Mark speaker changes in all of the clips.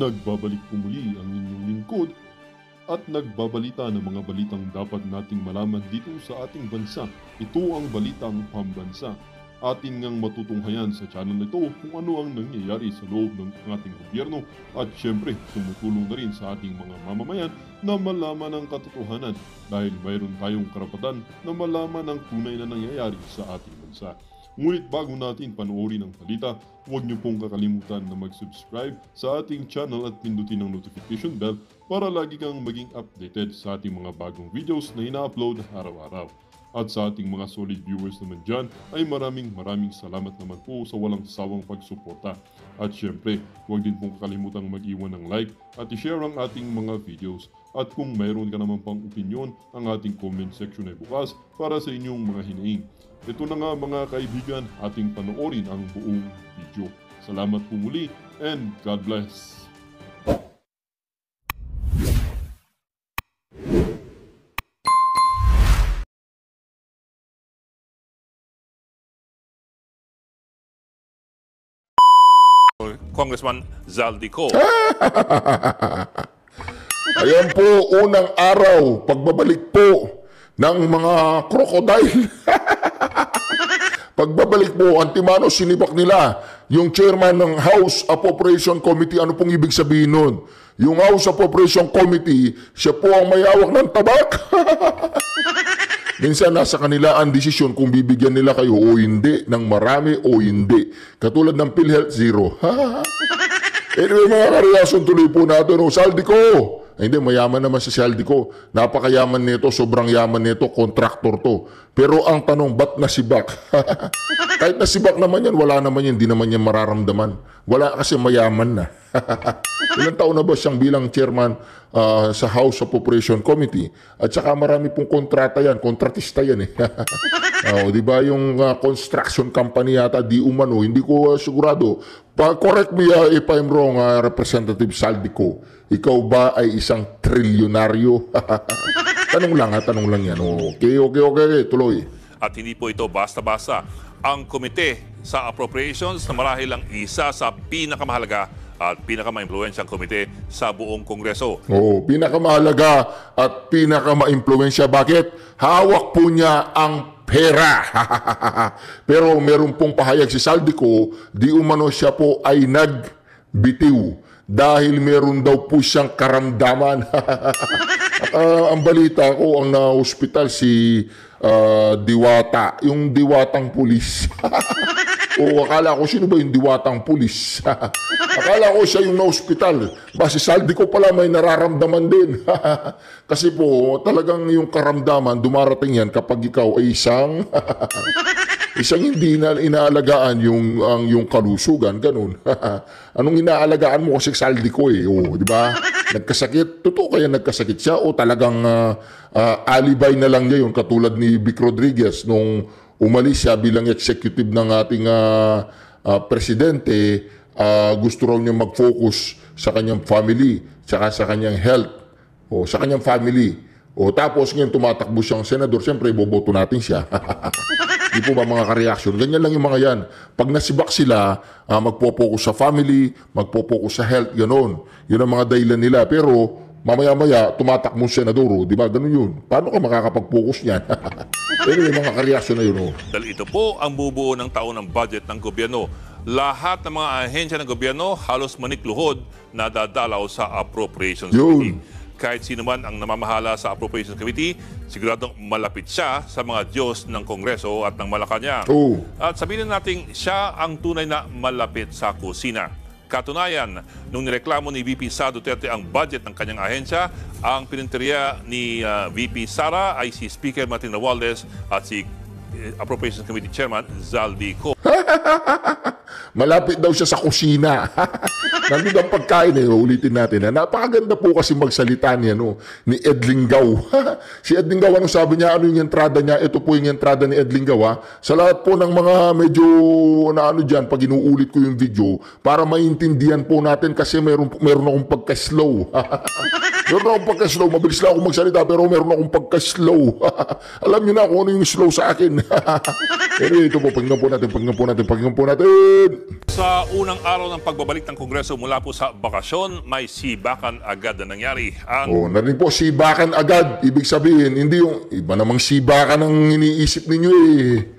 Speaker 1: Nagbabalik po muli ang inyong lingkod at nagbabalita ng mga balitang dapat nating malaman dito sa ating bansa. Ito ang Balitang Pambansa. Atin ngang matutunghayan sa channel na ito kung ano ang nangyayari sa loob ng ating gobyerno at syempre tumutulong na rin sa ating mga mamamayan na malaman ang katotohanan dahil mayroon tayong karapatan na malaman ang tunay na nangyayari sa ating bansa. Ngunit bago natin panoorin ang balita, huwag niyo pong kakalimutan na mag-subscribe sa ating channel at pindutin ang notification bell para lagi kang maging updated sa ating mga bagong videos na ina-upload araw-araw. At sa ating mga solid viewers naman dyan ay maraming salamat naman po sa walang sawang pagsuporta. At syempre, huwag din pong kakalimutan mag-iwan ng like at i-share ang ating mga videos. At kung mayroon ka naman pang opinion, ang ating comment section ay bukas para sa inyong mga hinaing. Ito na nga mga kaibigan, ating panoorin ang buong video. Salamat po muli and God bless!
Speaker 2: Congressman Zaldico.
Speaker 3: Ayan po, unang araw, pagbabalik po ng mga crocodile. Pagbabalik po, Antimano, sinibak nila yung chairman ng House Appropriation Committee. Ano pong ibig sabihin nun? Yung House Appropriation Committee, siya po ang mayawak ng tabak. Minsan nasa kanila ang desisyon kung bibigyan nila kayo o hindi, ng marami o hindi. Katulad ng PhilHealth, zero. Anyway mga karelasyon, tuloy po natin. Zaldico! Ay, hindi, mayaman naman si Zaldico. Napakayaman nito, sobrang yaman nito, kontraktor to. Pero ang tanong, ba't nasibak? Kahit nasibak naman yan, wala naman yan, hindi naman yan mararamdaman. Wala kasi mayaman na. Ilang taon na ba siyang bilang chairman sa House Appropriation Committee? At saka marami pong kontrata yan, kontratista yan eh. Di ba yung construction company yata, di umano, hindi ko sigurado. Correct me if I'm wrong, Representative Zaldico. Ikaw ba ay isang trilyonaryo? Tanong lang yan. Okay, tuloy.
Speaker 2: At hindi po ito basta-basta. Ang komite sa appropriations na marahil ang isa sa pinakamahalaga at pinakama-impluwensyang komite sa buong Kongreso.
Speaker 3: Oo, pinakamahalaga at pinakama-impluwensya. Bakit? Hawak po niya ang pera. Pero meron pong pahayag si Zaldico, di umano siya po ay nagbitiw dahil meron daw po siyang karamdaman. Ang balita ko, ang na-hospital si Diwata, yung diwatang pulis. O akala ko, sino ba yung diwatang pulis? Akala ko siya yung na-hospital. Basta Zaldico pala may nararamdaman din. Kasi po, talagang yung karamdaman, dumarating yan kapag ikaw ay isang hindi na inaalagaan yung kalusugan, ganun. Anong inaalagaan mo kasi Zaldico eh, di ba? Nagkasakit, totoo kaya nagkasakit siya o talagang alibay na lang niya yun katulad ni Vic Rodriguez nung umalis siya bilang executive ng ating presidente, gusto raw niya mag-focus sa kanyang family, saka sa kanyang health, o sa kanyang family. O tapos ngayon tumatakbo siyang senador, siyempre boboto natin siya. Di po ba mga ka-reaction? Ganyan lang yung mga yan. Pag nasibak sila, magpo-focus sa family, magpo-focus sa health, gano'n. Yun ang mga dahilan nila. Pero mamaya-maya, tumatakbo senador, di ba? Ganun yun. Paano ka makakapag-focus niyan? Pero yung mga ka-reaction na yun.
Speaker 2: Dahil ito po ang bubuo ng taon ng budget ng gobyerno. Lahat ng mga ahensya ng gobyerno halos manikluhod na dadalaw sa Appropriations Committee. Kahit sino man ang namamahala sa Appropriations Committee, siguradong malapit siya sa mga Diyos ng Kongreso at ng Malacanang. At sabihin natin, siya ang tunay na malapit sa kusina. Katunayan, nung nireklamo ni VP Sara Duterte ang budget ng kanyang ahensya, ang pininteriya ni VP Sara ay si Speaker Martin Romualdez at si Appropriations Committee Chairman Zaldico.
Speaker 3: Malapit daw siya sa kusina. Nandun ang pagkain ulitin natin. Napakaganda po kasi magsalita niya ni Ed Lingaw. Si Ed Lingaw, anong sabi niya? Ano yung entrada niya? Ito po yung entrada ni Ed Lingaw. Sa lahat po ng mga medyo dyan, pag inuulit ko yung video, para maintindihan po natin kasi meron akong pagka-slow. Meron akong pagka-slow. Mabilis lang ako magsalita pero meron akong pagka-slow. Alam niyo na kung ano yung slow sa akin. Pero ito po, paginggan po natin.
Speaker 2: Sa unang araw ng pagbabalik ng Kongreso, Kongreso mula po sa bakasyon, may sibakan agad na nangyari.
Speaker 3: Narinig po, sibakan agad. Ibig sabihin, hindi yung iba namang sibakan ang iniisip ninyo eh.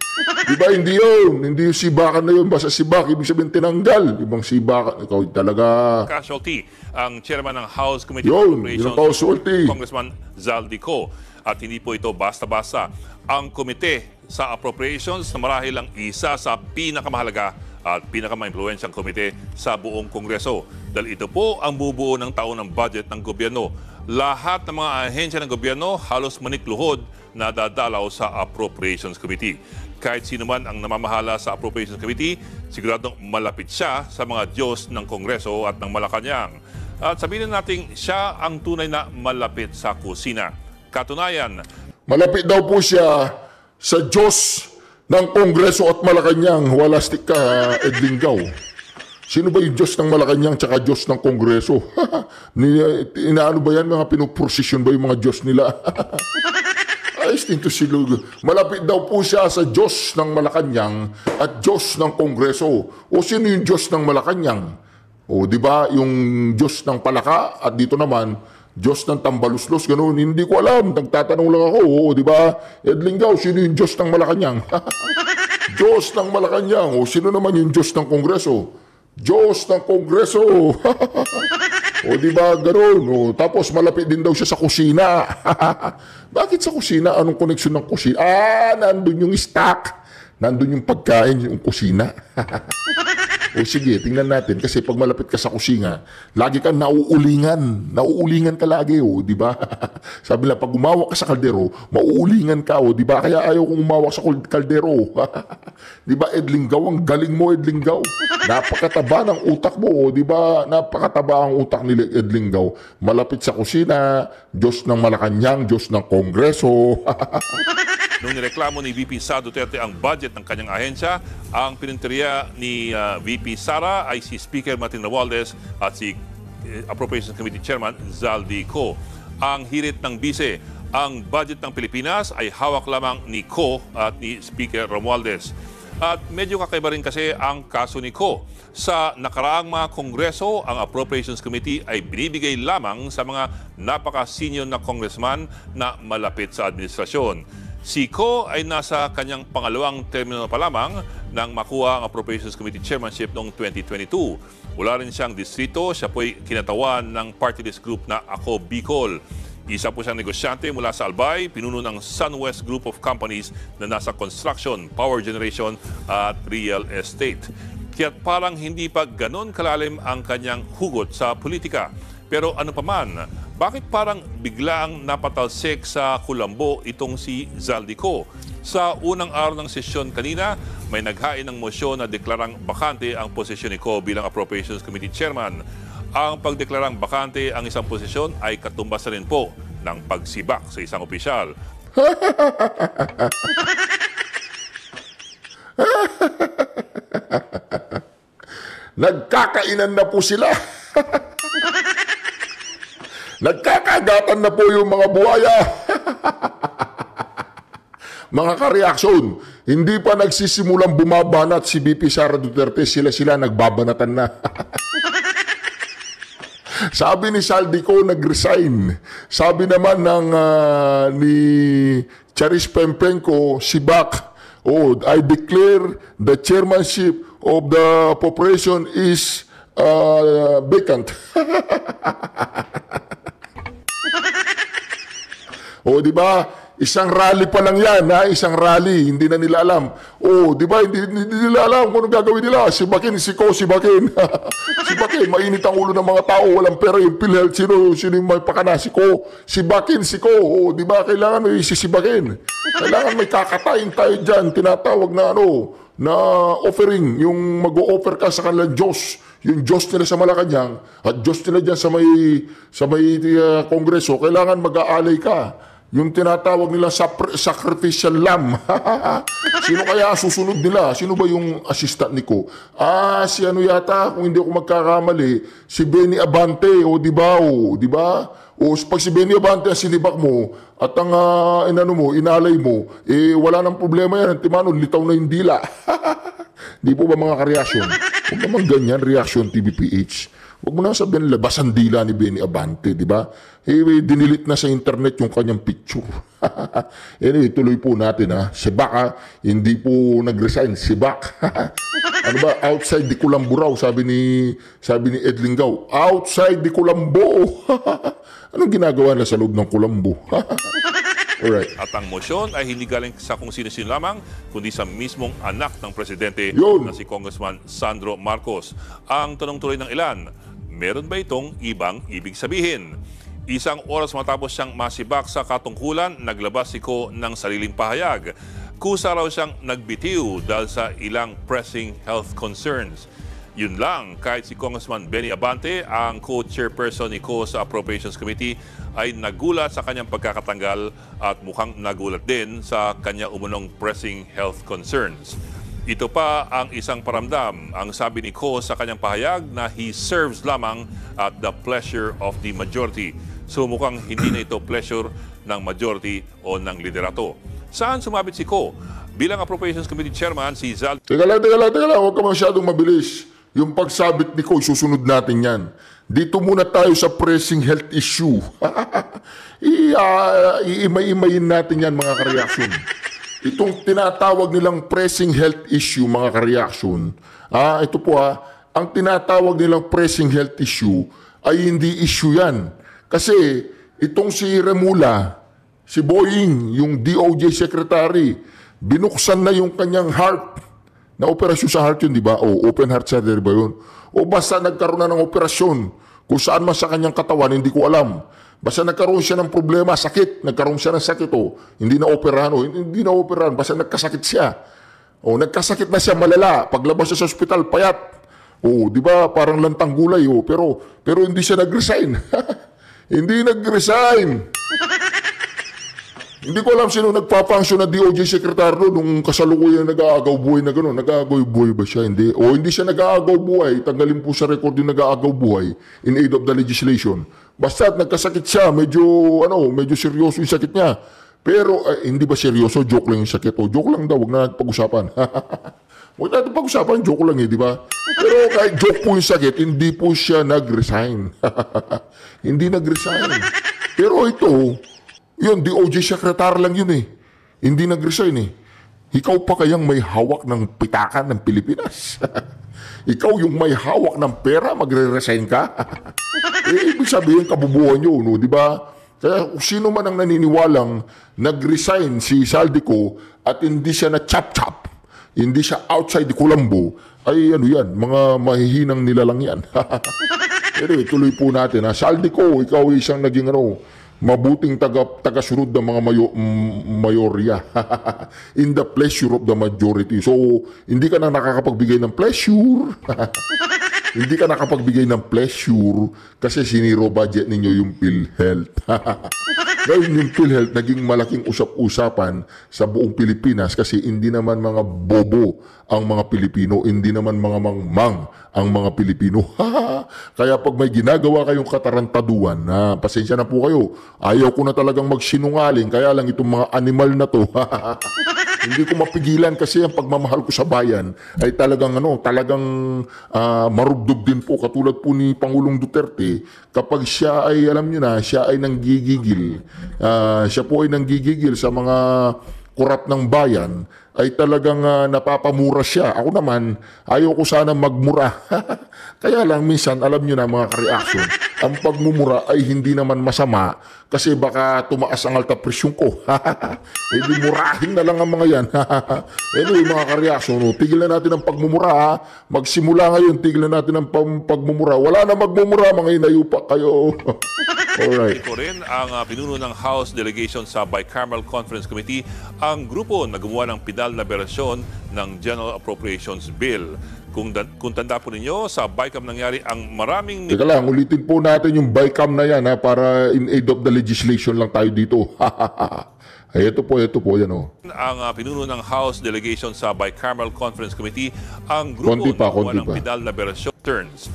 Speaker 3: Diba, hindi yun. Hindi yung sibakan na yun. Basta sibak, ibig sabihin tinanggal. Ibang sibakan. Ikaw talaga.
Speaker 2: Casualty, ang chairman ng House Committee
Speaker 3: Yun,
Speaker 2: on
Speaker 3: yun ang
Speaker 2: Appropriations,
Speaker 3: casualty.
Speaker 2: Congressman Zaldico. At hindi po ito basta-basta. Ang komite sa appropriations na marahil ang isa sa pinakamahalaga at pinakama-impluwensyang komite sa buong Kongreso. Dahil ito po ang bubuo ng taon ng budget ng gobyerno. Lahat ng mga ahensya ng gobyerno halos manikluhod na dadalaw sa Appropriations Committee. Kahit sino man ang namamahala sa Appropriations Committee, siguradong malapit siya sa mga Diyos ng Kongreso at ng Malacanang. At sabihin natin, siya ang tunay na malapit sa kusina. Katunayan,
Speaker 3: Malapit daw po siya sa Diyos ng Kongreso at Malacanang. Walastik ka, Edlinggaw. Sino ba yung Diyos ng Malacanang tsaka Diyos ng Kongreso? Inaano ba yan? Mga pinuprosesyon ba yung mga Diyos nila? Ayos din to si Lugo. Malapit daw po siya sa Diyos ng Malacanang at Diyos ng Kongreso. O sino yung Diyos ng Malacanang? O di ba yung Diyos ng Palaka at dito naman Diyos ng Tambaluslos, ganoon. Hindi ko alam. Nagtatanong lang ako. O di ba? Edlinggaw, sino yung Diyos ng Malacanang? Diyos ng Malacanang. O sino naman yung Diyos ng Kongreso? Diyos ng Kongreso. O di ba ganoon? O, tapos malapit din daw siya sa kusina. Bakit sa kusina? Anong koneksyon ng kusina? Nandun yung stock. Nandun yung pagkain, yung kusina. O sige, tingnan natin. Kasi pag malapit ka sa kusina, lagi kang nauulingan. Nauulingan ka lagi, di ba? Sabi lang, pag umawak ka sa kaldero, mauulingan ka, di ba? Kaya ayaw kong umawak sa kaldero. Di ba, Edlinggaw? Ang galing mo, Edlinggaw. Napakataba ng utak mo, di ba? Napakataba ang utak ni Edlinggaw. Malapit sa kusina, Diyos ng Malacanang, Diyos ng Kongreso.
Speaker 2: nung nireklamo ni VP Sara Duterte ang budget ng kanyang ahensya, ang pininteriya ni VP Sara ay si Speaker Martin Romualdez at si Appropriations Committee Chairman Zaldico. Ang hirit ng bise, ang budget ng Pilipinas ay hawak lamang ni Ko at ni Speaker Romualdez. At medyo kakaiba rin kasi ang kaso ni Ko. Sa nakaraang mga kongreso, ang Appropriations Committee ay binibigay lamang sa mga napaka-senior na congressman na malapit sa administrasyon. Si Ko ay nasa kanyang pangalawang termino pa lamang nang makuha ang Appropriations Committee Chairmanship noong 2022. Wala rin siyang distrito, siya po'y kinatawan ng party list group na Ako Bicol. Isa po siyang negosyante mula sa Albay, pinuno ng SunWest Group of Companies na nasa construction, power generation at real estate. Kaya't parang hindi pa ganon kalalim ang kanyang hugot sa politika. Pero ano pa man, bakit parang biglaang napatalsik sa kulambo itong si Zaldico? Sa unang araw ng sesyon kanina, may naghain ng mosyon na deklarang bakante ang posisyon ni Ko bilang Appropriations Committee Chairman. Ang pagdeklarang bakante ang isang posisyon ay katumbas na rin po ng pagsibak sa isang opisyal.
Speaker 3: Nagkakainan na po sila. Nagkakagatan na po yung mga buhaya. Mga kareaksyon, hindi pa nagsisimulang bumabanat si VP Sara Duterte, sila nagbabanatan na. Sabi ni Zaldico, nag-resign. Sabi naman ng ni Charis Pempenko, si Bak, I declare the chairmanship of the appropriation is vacant. Di ba? Isang rally pa lang yan, ha? Isang rally, hindi na nila alam. Di ba? Hindi nila alam kung ano gagawin nila. Si Bakin, si Bakin. Si Bakin, mainit ang ulo ng mga tao, walang pera yung PhilHealth. Sino yung may pakana? Si Bakin, di ba? Kailangan may sisibakin. Kailangan may kakatayin tayo dyan. Tinatawag na na offering, yung mag-o-offer ka sa kanilang Diyos. Yung Diyos nila sa Malacanang at Diyos nila dyan sa may kongreso, kailangan mag-aalay ka. Yung tinatawag nila sacrificial lamb. Sino kaya susunod nila? Sino ba yung assistant ni Ko? Si ano yata, kung hindi ako magkakamali, si Benny Abante, di ba? Pag si Benny Abante ang sinibak mo at ang inalay mo, wala nang problema yan. Timano, litaw na yung dila. Di po ba mga kareasyon? Huwag naman ganyan, reaction TVPH. Huwag mo na sabihin labasan dila ni Benny Abante, di ba? Dinilit na sa internet yung kanyang picture. Anyway, tuloy po natin ha. Si Bak ha, hindi po nag-resign. Si Bak. Ano ba? Outside di Kulambo raw, sabi ni Ed Lingaw. Outside di Kulambo. Anong ginagawa na sa loob ng Kulambo? Alright.
Speaker 2: At ang motion ay hindi galing sa kung sino-sino lamang, kundi sa mismong anak ng presidente
Speaker 3: Yun.
Speaker 2: na si Congressman Sandro Marcos. Ang tanong tuloy ng ilan, meron ba itong ibang ibig sabihin? Isang oras matapos siyang masibak sa katungkulan, naglabas si Ko ng sariling pahayag. Kusa raw siyang nagbitiw dahil sa ilang pressing health concerns. Yun lang, kahit si Congressman Benny Abante, ang co-chairperson ni Ko sa Appropriations Committee, ay nagulat sa kanyang pagkakatanggal at mukhang nagulat din sa kanya umunong pressing health concerns. Ito pa ang isang paramdam. Ang sabi ni Ko sa kanyang pahayag na he serves lamang at the pleasure of the majority. So mukhang hindi na ito pleasure ng majority o ng liderato. Saan sumabit si Ko? Bilang Appropriations Committee Chairman, si Zal...
Speaker 3: Teka lang. Huwag ka masyadong mabilis. Yung pagsabit ni Ko, susunod natin yan. Dito muna tayo sa pressing health issue. Iimay-imayin natin yan, mga kareaksyon. Itong tinatawag nilang pressing health issue, mga kareaksyon. Ito po ang tinatawag nilang pressing health issue ay hindi issue yan. Kasi itong si Remula, si Boying, yung DOJ Secretary, binuksan na yung kanyang heart. Na operasyon sa heart yun, di ba? O open heart surgery ba yun? O basta nagkaroon na ng operasyon. Kung saan man sa kanyang katawan, hindi ko alam. Basta nagkaroon siya ng problema, sakit. Nagkaroon siya ng sakit, hindi na operahan, basta nagkasakit siya. O nagkasakit na siya malala. Paglabas siya sa ospital, payat. O, di ba? Parang lantang gulay, pero hindi siya nag-resign. Hindi nag-resign. Hindi ko alam sino nagpa-function na DOJ Secretary nung kasalukuyan nag-aagaw buhay na gano'n. Nag-aagaw buhay ba siya? Hindi. O hindi siya nag-aagaw buhay. Tanggalin po sa record yung nag-aagaw buhay in aid of the legislation. Basta nagkasakit siya, medyo seryoso yung sakit niya. Pero hindi ba seryoso? Joke lang yung sakit. O joke lang daw, huwag na pag-usapan. Huwag natin pag-usapan, joke lang di ba? Pero kahit joke po yung sakit, hindi po siya nag-resign. Hindi nag-resign. Pero ito, yun, DOJ Secretary lang yun Hindi nag-resign Ikaw pa kayang may hawak ng pitakan ng Pilipinas? Ikaw yung may hawak ng pera, magre-resign ka? Ibig sabihin, kabubuhan nyo, di ba? Kaya sino man ang naniniwalang nag-resign si Saldico at hindi siya na chop-chop, hindi siya outside the Colombo, ay yan, mga mahihinang nilalang yan. Anyway, tuloy po natin. Saldico, ikaw isang naging mabuting tagasunod ng mga mayorya in the pleasure of the majority. So, hindi ka na nakakapagbigay ng pleasure. Hindi ka nakapagbigay ng pleasure kasi siniro budget ninyo yung PhilHealth. Ngayon yung PhilHealth naging malaking usap-usapan sa buong Pilipinas kasi hindi naman mga bobo ang mga Pilipino, hindi naman mga mangmang ang mga Pilipino. Kaya pag may ginagawa kayong katarantaduan, pasensya na po kayo, ayaw ko na talagang magsinungaling, kaya lang itong mga animal na to, hindi ko mapigilan kasi ang pagmamahal ko sa bayan ay talagang marubdob din po katulad po ni Pangulong Duterte kapag siya ay alam niyo na siya ay nanggigigil. Siya po ay nanggigigil sa mga korap ng bayan ay talagang napapamura siya. Ako naman, ayaw ko sana magmura. Kaya lang minsan, alam nyo na mga ka-reaction, ang pagmumura ay hindi naman masama kasi baka tumaas ang alta presyon ko. Di murahin na lang ang mga yan. Anyway mga ka-reaction, tigilan natin ang pagmumura. Magsimula ngayon, tigilan natin ang pagmumura. Wala na magmumura, mga inayupa kayo. Alright.
Speaker 2: Ito rin ang pinuno ng House Delegation sa Bicameral Conference Committee, ang grupo na gumawa ng pinal na bersyon ng General Appropriations Bill. Kung tanda po ninyo, sa BICAM nangyari ang maraming...
Speaker 3: Teka lang, ulitin po natin yung BICAM na yan para in aid of the legislation lang tayo dito. Ay, ito po, yan
Speaker 2: Ang pinuno ng House Delegation sa Bicameral Conference Committee, ang grupo
Speaker 3: Konti pa.
Speaker 2: na gumawa ng pinal na bersyon turns.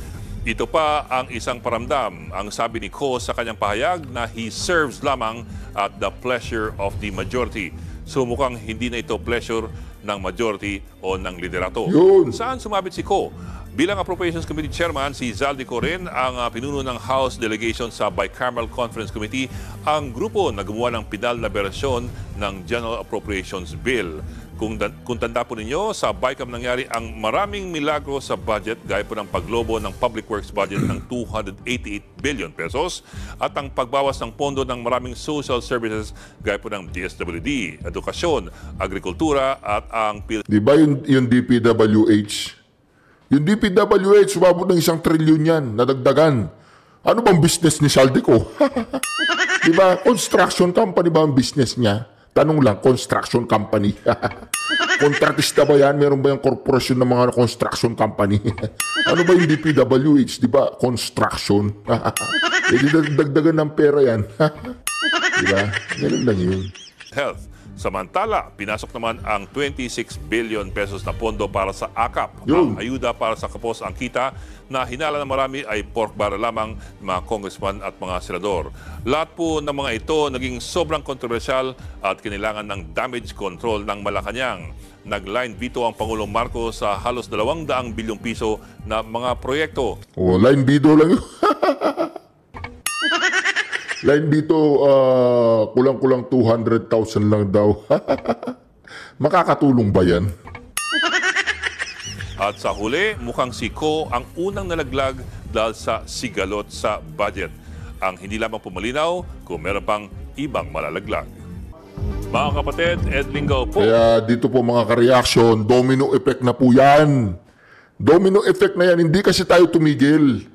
Speaker 2: Ito pa ang isang paramdam. Ang sabi ni Ko sa kanyang pahayag na he serves lamang at the pleasure of the majority. So mukhang hindi na ito pleasure ng majority o ng liderato.
Speaker 3: Yun.
Speaker 2: Saan sumabit si Ko? Bilang Appropriations Committee Chairman, si Zaldico rin ang pinuno ng House Delegation sa Bicameral Conference Committee, ang grupo na gumawa ng pinal na bersyon ng General Appropriations Bill. Kung tanda po ninyo, sa BICAM nangyari ang maraming milagro sa budget gaya po ng paglobo ng Public Works budget ng 288 billion pesos at ang pagbawas ng pondo ng maraming social services gaya po ng DSWD, edukasyon, agrikultura at ang
Speaker 3: Di ba yung DPWH? Yung DPWH, umabot ng 1 trilyon yan, nadagdagan. Ano bang business ni Saldico? Di ba? Construction company ba ang business niya? Tanong lang, construction company. Kontratista ba yan? Meron ba yung korporasyon ng mga construction company? Ano ba yung DPWH? Di ba? Construction. Dagdagan ng pera yan. Di ba? Ganun lang yun.
Speaker 2: health. Samantala, pinasok naman ang 26 billion pesos na pondo para sa AKAP,
Speaker 3: Yun.
Speaker 2: ang ayuda para sa kapos ang kita na hinala ng marami ay pork barrel lamang ng mga congressman at mga senador. Lahat po ng mga ito naging sobrang kontrobersyal at kinailangan ng damage control ng Malacanang. Nag-line veto ang Pangulong Marcos sa halos 200 bilyong piso na mga proyekto.
Speaker 3: Oh, line veto lang yun. Line dito, kulang-kulang 200,000 lang daw. Makakatulong ba yan?
Speaker 2: At sa huli, mukhang si Ko ang unang nalaglag dahil sa sigalot sa budget. Ang hindi lamang pumalinaw kung meron pang ibang malalaglag. Mga kapatid, Ed Lingaw po.
Speaker 3: Kaya dito po mga ka-reaction, domino effect na po yan. Domino effect na yan, hindi kasi tayo tumigil.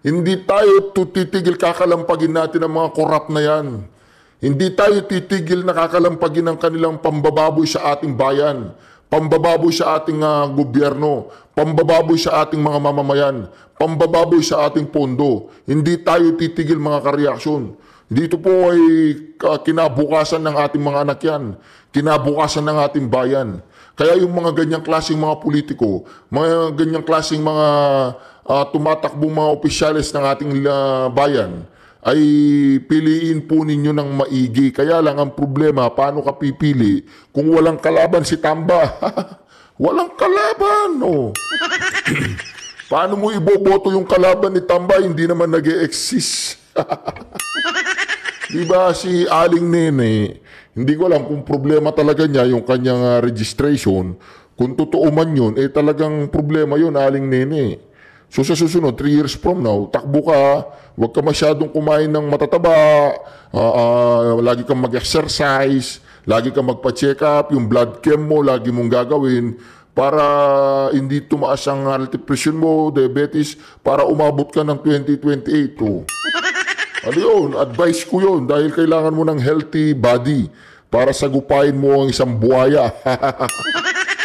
Speaker 3: Hindi tayo titigil, kakalampagin natin ang mga korap na yan. Hindi tayo titigil na kakalampagin ang kanilang pambababoy sa ating bayan, pambababoy sa ating gobyerno, pambababoy sa ating mga mamamayan, pambababoy sa ating pondo. Hindi tayo titigil mga kareaksyon. Dito po ay kinabukasan ng ating mga anak yan, kinabukasan ng ating bayan. Kaya yung mga ganyang klaseng mga politiko, mga ganyang klaseng mga tumatakbong mga opisyalis ng ating bayan, ay piliin po ninyo ng maigi. Kaya lang ang problema, paano ka pipili kung walang kalaban si Tamba? Walang kalaban, no? Paano mo iboboto yung kalaban ni Tamba? Hindi naman nag-e-exist. Diba si Aling Nene, hindi ko alam kung problema talaga niya yung kanyang registration. Kung totoo man yun, talagang problema yun, Aling Nene. So sa susunod, 3 years from now, takbo ka, huwag ka masyadong kumain ng matataba, lagi kang mag-exercise, lagi kang magpa-check up, yung blood chem mo, lagi mong gagawin para hindi tumaas ang heart pressure mo, diabetes, para umabot ka ng 2028. Oh. Ano yun? Advice ko yun dahil kailangan mo ng healthy body para sagupain mo ang isang buhaya.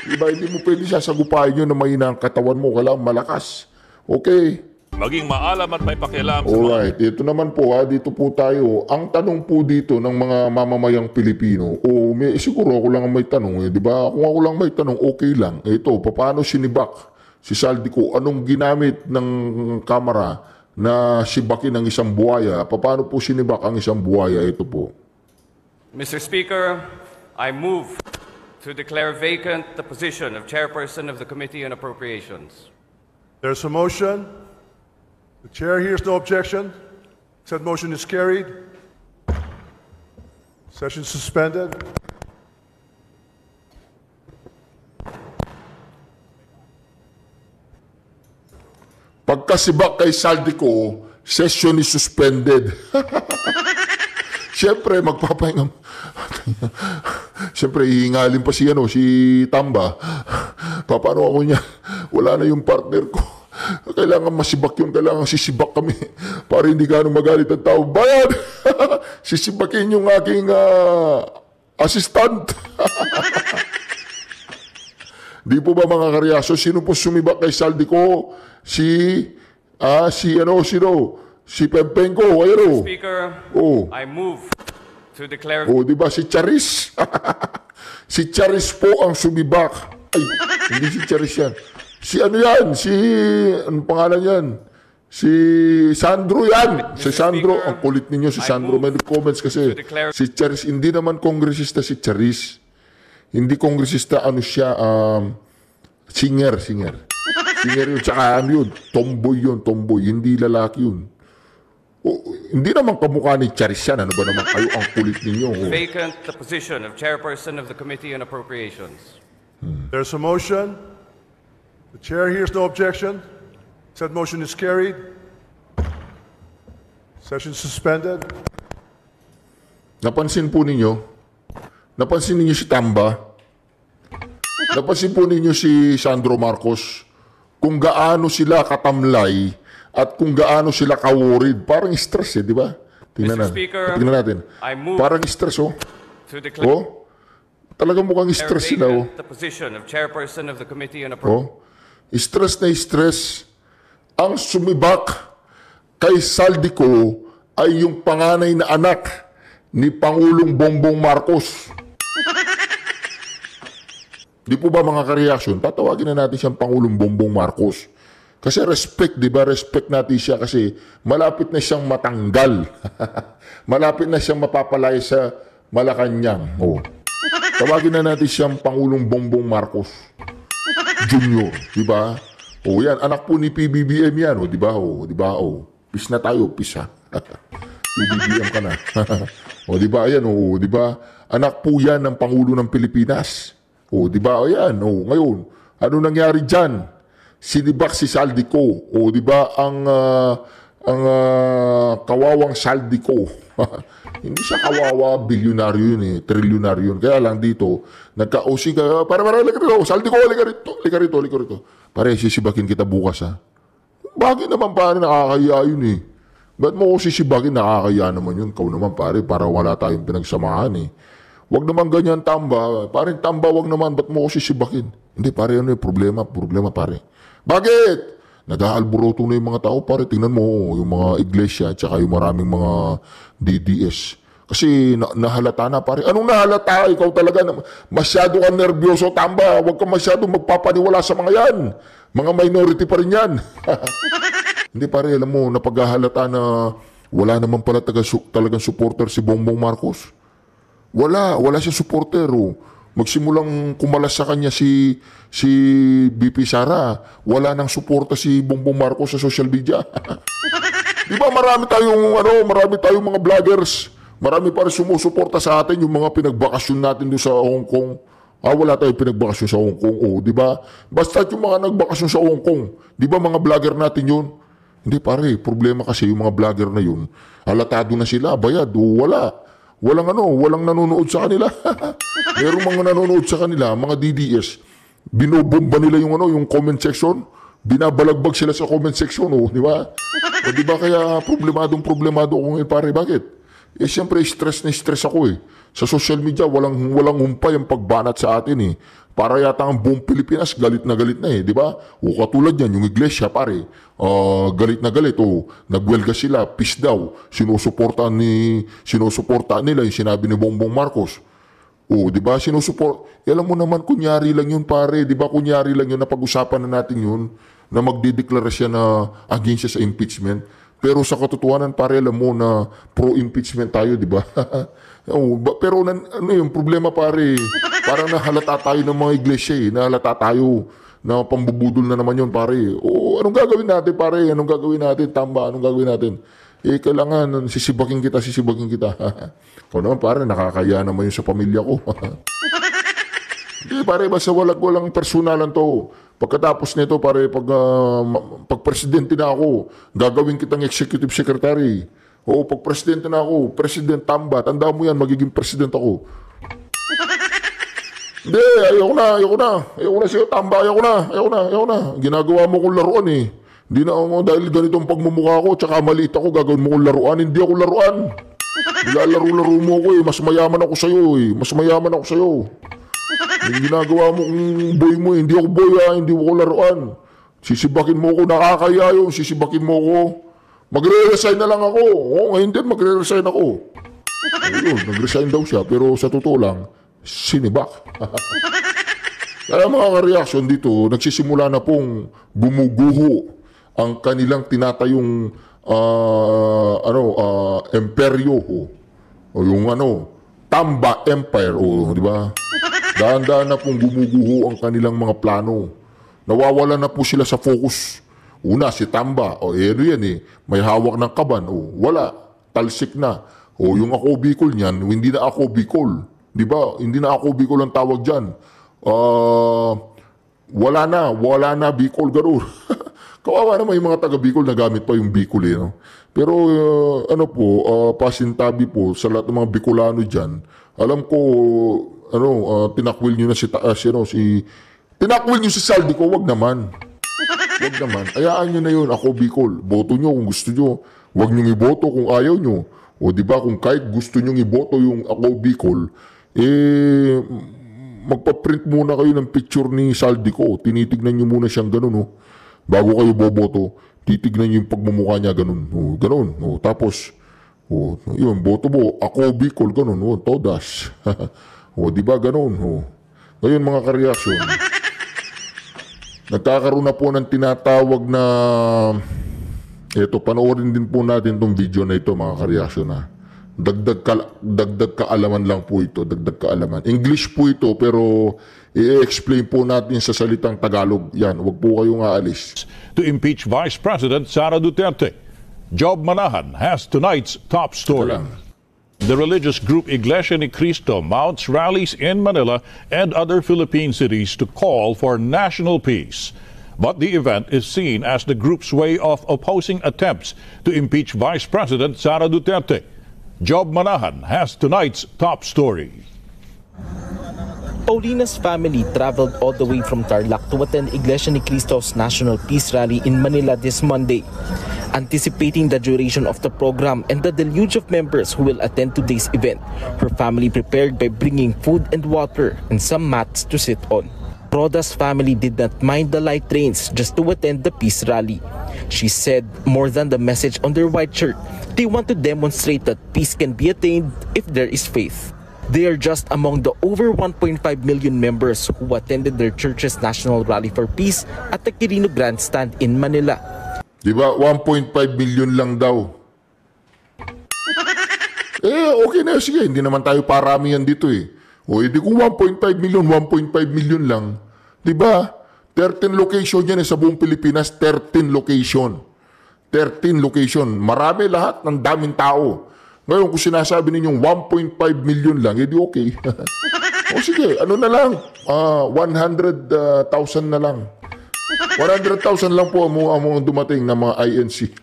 Speaker 3: Diba, hindi mo pwede siya sagupain yun na mahina ang katawan mo, kailangan malakas. Okay.
Speaker 2: Maging maalam at may pakialam sa
Speaker 3: Alright, ito naman po dito po tayo. Ang tanong po dito ng mga mamamayang Pilipino, siguro ako lang ang may tanong, di ba? Kung ako lang may tanong, okay lang. Ito, paano sinibak si Saldico? Anong ginamit ng kamera na sibakin ang isang buhaya? Paano po sinibak ang isang buhaya? Ito po.
Speaker 4: Mr. Speaker, I move to declare vacant the position of Chairperson of the Committee on Appropriations.
Speaker 5: There's a motion. The chair hears no objection. Said motion is carried. Session suspended.
Speaker 3: Pagkasibak kay Saldico, session is suspended. Siyempre, magpapahinga. Siyempre, hihingalin pa si Tamba. Paano ako niya? Wala na yung partner ko. Kailangan masibak yun. Kailangan sisibak kami. Para hindi ganun magalit ang tao. Bayan! Sisibakin yung aking assistant. Di po ba mga karyaso? Sino po sumibak kay Saldico? Si Pempenko. Ayun.
Speaker 4: Speaker, I move to declare...
Speaker 3: Di ba si Charis? Si Charis po ang sumibak. Ay, hindi si Charis yan. Anong pangalan yan? Si Sandro yan. Si Sandro, ang kulit ninyo si Sandro. May comments kasi. Si Charis, hindi naman kongresista si Charis. Hindi kongresista, siya, singer. Singer yun, tsaka ano yun, tomboy, hindi lalaki yun. Hindi naman kamukha ni Charis yan. Ano ba naman kayo? Ang kulit ninyo.
Speaker 4: Vacant the position of chairperson of the Committee on Appropriations.
Speaker 5: There's a motion. The chair hears no objection. Said motion is carried. Session suspended.
Speaker 3: Napansin ninyo si Tamba? Napansin po ninyo si Sandro Marcos? Kung gaano sila katamlay at kung gaano sila ka-worried. Parang stress di ba?
Speaker 4: Mr. Speaker,
Speaker 3: tingnan natin.
Speaker 4: I move
Speaker 3: Parang stress
Speaker 4: to declare
Speaker 3: Talagang mukhang stress sila
Speaker 4: vacant the position of chairperson of the Committee on Appropriations.
Speaker 3: Stress na stress. Ang sumibak kay Saldico ay yung panganay na anak ni Pangulong Bongbong Marcos. Di po ba mga ka-reaction? Tatawagin na natin siyang Pangulong Bongbong Marcos. Kasi respect, di ba? Respect natin siya kasi malapit na siyang matanggal. Malapit na siyang mapapalaya sa Malacanang. Tawagin na natin siyang Pangulong Bongbong Marcos Junior, di ba? Yan, anak po ni PBBM yan, di ba? Di ba? Peace na tayo, peace ha. PBBM ka na. Di ba? Ayan, di ba? Anak po yan ng Pangulo ng Pilipinas. Di ba? Ayan, ngayon, ano nangyari dyan? Sinibak si Saldico. Di ba? Ang kawawang Saldico. Hindi siya kawawa, bilyonaryo yun trilyonaryo yun. Kaya lang dito, nagka-osing ka, para liga rito, Saldico, liga rito. Pare, sisibakin kita bukas ha. Bakit naman pare, nakakaya yun Ba't mo ko sisibakin, nakakaya naman yun. Kau naman pare, para wala tayong pinagsamahan Wag naman ganyan Tamba. Pare, Tamba, wag naman, ba't mo ko sisibakin? Hindi pare, ano yung problema pare. Bakit? Nag-aalburoto na yung mga tao pare. Tingnan mo yung mga iglesia tsaka yung maraming mga DDS. Kasi nahalata na pare. Anong nahalata? Ikaw talaga masyado kang nervyoso Tamba. Huwag kang masyado magpapaniwala sa mga yan. Mga minority pa rin yan. Hindi pare, alam mo, napaghahalata na wala naman pala talagang supporter si Bongbong Marcos. Wala siyang supporter. Magsimulang kumalas sa kanya si BP Sara. Wala nang suporta si Bongbong Marcos sa social media. Di ba marami tayong mga vloggers. Marami pa rin sumusuporta sa atin yung mga pinagbakasyon natin doon sa Hong Kong. Wala tayong pinagbakasyon sa Hong Kong. Di ba? Basta yung mga nagbakasyon sa Hong Kong. Di ba mga vlogger natin yun? Hindi pare, problema kasi yung mga vlogger na yun. Halatado na sila, bayad. Walang nanonood sa kanila. Merong mga nanonood sa kanila, mga DDS. Binobomba nila yung comment section. Binabalagbag sila sa comment section, di ba? Di ba kaya problemado ako ngayon, pare? Bakit? Siyempre, stress na stress ako Sa social media, walang humpay ang pagbanat sa atin Para yata ang buong Pilipinas, galit na di ba? Katulad yan, yung iglesia, pare. Galit na galit, nagwelga sila, peace daw. Sinusuportaan nila yung sinabi ni Bongbong Marcos. Di ba? Alam mo naman, kunyari lang yun, pare. Di ba, kunyari lang yun, napag-usapan na natin yun, na magdideklara siya na against siya sa impeachment. Pero sa katotohanan, pare, alam mo na pro-impeachment tayo, di ba? Pero yung problema, pare, parang nahalata tayo ng mga iglesia nahalata tayo na pambubudol na naman yun, pare. Anong gagawin natin, pare? Anong gagawin natin, Tamba? Anong gagawin natin? Kailangan, sisibakin kita. Kung naman, pare, nakakaya naman yun sa pamilya ko. Hindi, pare, basta walang personalan to. Pagkatapos nito, pare, pag presidente na ako, gagawin kitang executive secretary. Pag presidente na ako, President Tamba, tandaan mo yan, magiging president ako. Hindi, ayoko na siya, Tamba, ayoko na. Ginagawa mo kong laruan Hindi na ako, dahil ganitong pagmumukha ko, tsaka maliit ako, gagawin mo kong laruan. Hindi ako laruan. Nilalaro-laro mo ako Mas mayaman ako sa'yo Yung ginagawa mo kung boy mo, hindi ako boy hindi mo ko laruan. Sisibakin mo ko, nakakaya yun, sisibakin mo ko. Magre-resign na lang ako. Ngayon din magre-resign ako. Ayun, nag-resign daw siya, pero sa totoo lang, sinibak. Kaya mga ka-reaction dito, nagsisimula na pong gumuguho ang kanilang tinatayong imperyo. Yung Tamba Empire, di ba? Dahan-dahan na pong gumuguho ang kanilang mga plano. nawawala na po sila sa focus. Una, si Tamba, yan may hawak ng kaban, wala, talsik na. Yung ako Bicol niyan, hindi na ako Bicol. Di ba? Hindi na ako Bicol ang tawag dyan. Wala na Bicol, gano'n. Kawawa naman yung mga taga Bicol na gamit pa yung Bicol no? Pero pasintabi po sa lahat ng mga Bicolano dyan, alam ko, tinakwil nyo na tinakwil nyo si Saldico, wag naman. Wag naman. Ayaan nyo na yun, ako Bicol. Boto nyo kung gusto nyo. Wag nyo iboto kung ayaw nyo. O di ba kung kahit gusto nyo iboto yung ako Bicol, magpa-print muna kayo ng picture ni Saldico. Tinitignan nyo muna siyang ganun, bago kayo boboto, titignan nyo yung pagmumukha niya ganun. Ganun. Tapos, yun, boto mo, ako Bicol, ganun. Todas. Di ba ganun? Ngayon mga kareaksyon, nagkakaroon na po ng tinatawag na, panoorin din po natin itong video na ito mga kareaksyon na. Dagdag kaalaman lang po ito, dagdag kaalaman. English po ito pero i-explain po natin sa salitang Tagalog. Yan, wag po kayong aalis.
Speaker 6: To impeach Vice President Sara Duterte. Job Manahan has tonight's top story. The religious group Iglesia Ni Cristo mounts rallies in Manila and other Philippine cities to call for national peace. But the event is seen as the group's way of opposing attempts to impeach Vice President Sara Duterte. Job Manahan has tonight's top story.
Speaker 7: Paulina's family traveled all the way from Tarlac to attend Iglesia Ni Cristo's National Peace Rally in Manila this Monday. Anticipating the duration of the program and the deluge of members who will attend today's event, her family prepared by bringing food and water and some mats to sit on. Roda's family did not mind the light rains just to attend the peace rally. She said more than the message on their white shirt, they want to demonstrate that peace can be attained if there is faith. They are just among the over 1.5 million members who attended their church's National Rally for Peace at the Quirino Grandstand in Manila.
Speaker 3: Diba, 1.5 million lang daw. Okay na, sige, hindi naman tayo paramihan dito edi kung 1.5 million lang, diba? 13 location yan sa buong Pilipinas, 13 location. 13 location. Marami lahat, ng daming tao. Ngayon, kung sinasabi ninyong 1.5 million lang, edi okay. Sige, ano na lang, 100,000 na lang. 100,000 lang po ang dumating na mga INC.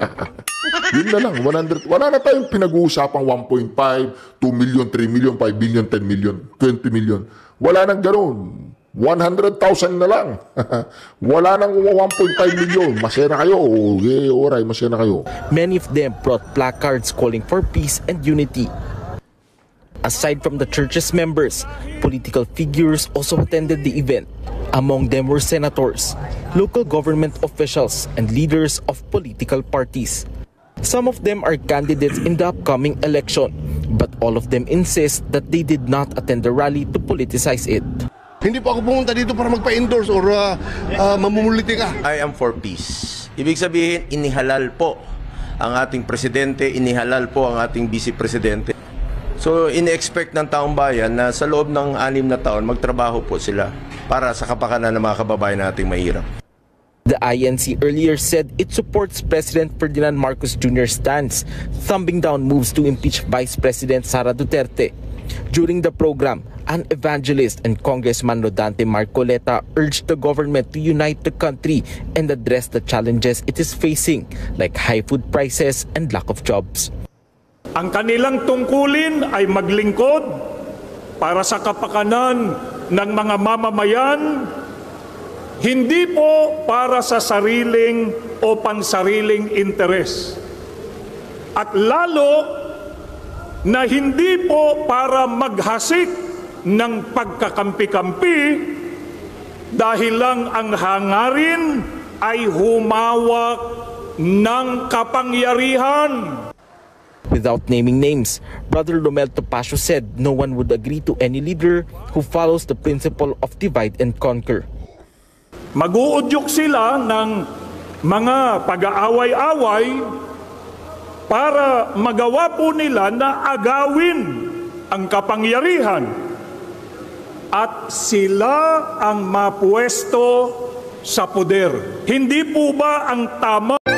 Speaker 3: Yun na lang, 100. Wala na tayong pinag-uusapang 1.5, 2 million, 3 million, 5 million, 10 million, 20 million. Wala nang ganoon. 100,000 na lang. Wala nang 1.5 million. Masaya na kayo. Okay, alright, masaya na kayo.
Speaker 7: Many of them brought placards calling for peace and unity. Aside from the church's members, political figures also attended the event. Among them were senators, local government officials, and leaders of political parties. Some of them are candidates in the upcoming election, but all of them insist that they did not attend the rally to politicize it.
Speaker 8: Hindi po ako pumunta dito para magpa-endorse or mamumulitika.
Speaker 9: I am for peace. Ibig sabihin, inihalal po ang ating presidente, inihalal po ang ating vice-presidente. So, ini-expect ng taong bayan na sa loob ng 6 na taon, magtrabaho po sila para sa kapakanan ng mga kababayan nating mahirap.
Speaker 7: The INC earlier said it supports President Ferdinand Marcos Jr.'s stance, thumbing down moves to impeach Vice President Sara Duterte. During the program, an evangelist and Congressman Rodante Marcoleta urged the government to unite the country and address the challenges it is facing, like high food prices and lack of jobs.
Speaker 10: Ang kanilang tungkulin ay maglingkod para sa kapakanan ng mga mamamayan, hindi po para sa sariling o pansariling interes. At lalo na hindi po para maghasik ng pagkakampi-kampi dahil lang ang hangarin ay humawak ng kapangyarihan.
Speaker 7: Without naming names, Brother Romel Topacio said no one would agree to any leader who follows the principle of divide and conquer.
Speaker 10: Mag-uudyok sila ng mga pag-aaway-away para magawa po nila na agawin ang kapangyarihan at sila ang mapwesto sa poder. Hindi po ba ang tama